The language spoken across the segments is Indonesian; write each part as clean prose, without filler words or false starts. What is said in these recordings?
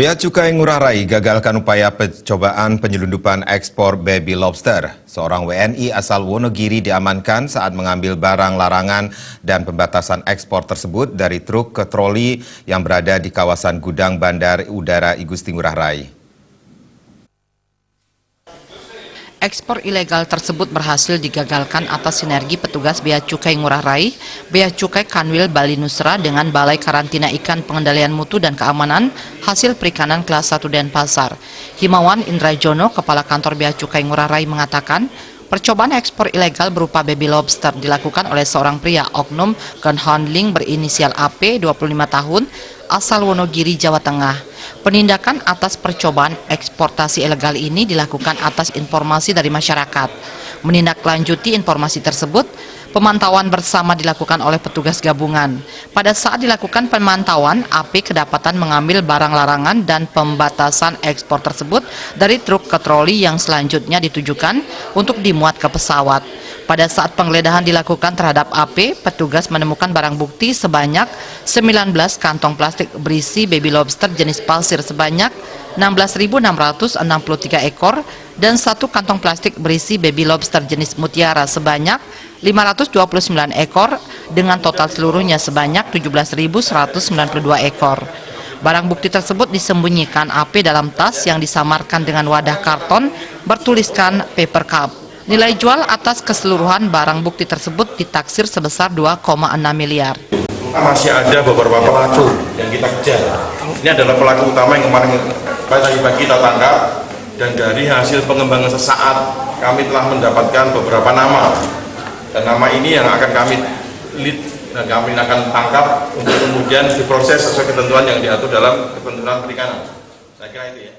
Bea Cukai Ngurah Rai gagalkan upaya percobaan penyelundupan ekspor baby lobster. Seorang WNI asal Wonogiri diamankan saat mengambil barang larangan dan pembatasan ekspor tersebut dari truk ke troli yang berada di kawasan gudang Bandar Udara Igusti Ngurah Rai. Ekspor ilegal tersebut berhasil digagalkan atas sinergi petugas Bea Cukai Ngurah Rai, Bea Cukai Kanwil Bali Nusra dengan Balai Karantina Ikan Pengendalian Mutu dan Keamanan Hasil Perikanan Kelas 1 Denpasar. Himawan Indrajono, Kepala Kantor Bea Cukai Ngurah Rai mengatakan, percobaan ekspor ilegal berupa baby lobster dilakukan oleh seorang pria oknum Gunhandling berinisial AP, 25 tahun, asal Wonogiri, Jawa Tengah. Penindakan atas percobaan eksportasi ilegal ini dilakukan atas informasi dari masyarakat. Menindaklanjuti informasi tersebut, pemantauan bersama dilakukan oleh petugas gabungan. Pada saat dilakukan pemantauan, AP kedapatan mengambil barang larangan dan pembatasan ekspor tersebut dari truk ke troli yang selanjutnya ditujukan untuk dimuat ke pesawat. Pada saat penggeledahan dilakukan terhadap AP, petugas menemukan barang bukti sebanyak 19 kantong plastik berisi baby lobster jenis pasir sebanyak 16.663 ekor dan 1 kantong plastik berisi baby lobster jenis mutiara sebanyak 529 ekor dengan total seluruhnya sebanyak 17.192 ekor. Barang bukti tersebut disembunyikan AP dalam tas yang disamarkan dengan wadah karton bertuliskan paper cup. Nilai jual atas keseluruhan barang bukti tersebut ditaksir sebesar 2,6 miliar. Masih ada beberapa pelaku yang kita kejar. Ini adalah pelaku utama yang kemarin pagi kita tangkap, dan dari hasil pengembangan sesaat kami telah mendapatkan beberapa nama. Dan nama ini yang akan kami lead dan kami akan tangkap untuk kemudian diproses sesuai ketentuan yang diatur dalam ketentuan perikanan. Saya kira itu ya.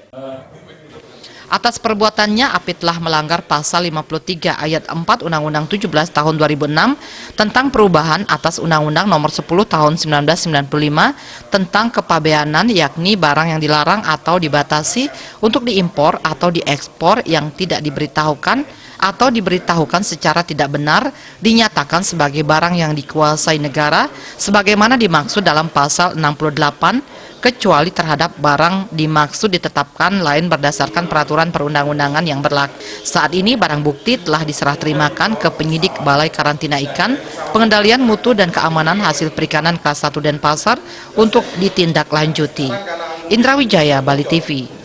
Atas perbuatannya, AP telah melanggar pasal 53 ayat 4 Undang-Undang 17 tahun 2006 tentang perubahan atas Undang-Undang nomor 10 tahun 1995 tentang kepabeanan, yakni barang yang dilarang atau dibatasi untuk diimpor atau diekspor yang tidak diberitahukan atau diberitahukan secara tidak benar dinyatakan sebagai barang yang dikuasai negara sebagaimana dimaksud dalam pasal 68 kecuali terhadap barang dimaksud ditetapkan lain berdasarkan peraturan perundang-undangan yang berlaku. Saat ini barang bukti telah diserah terimakan ke penyidik Balai Karantina Ikan, Pengendalian Mutu dan Keamanan Hasil Perikanan Kelas 1 Denpasar untuk ditindaklanjuti. Indra Wijaya, Bali TV.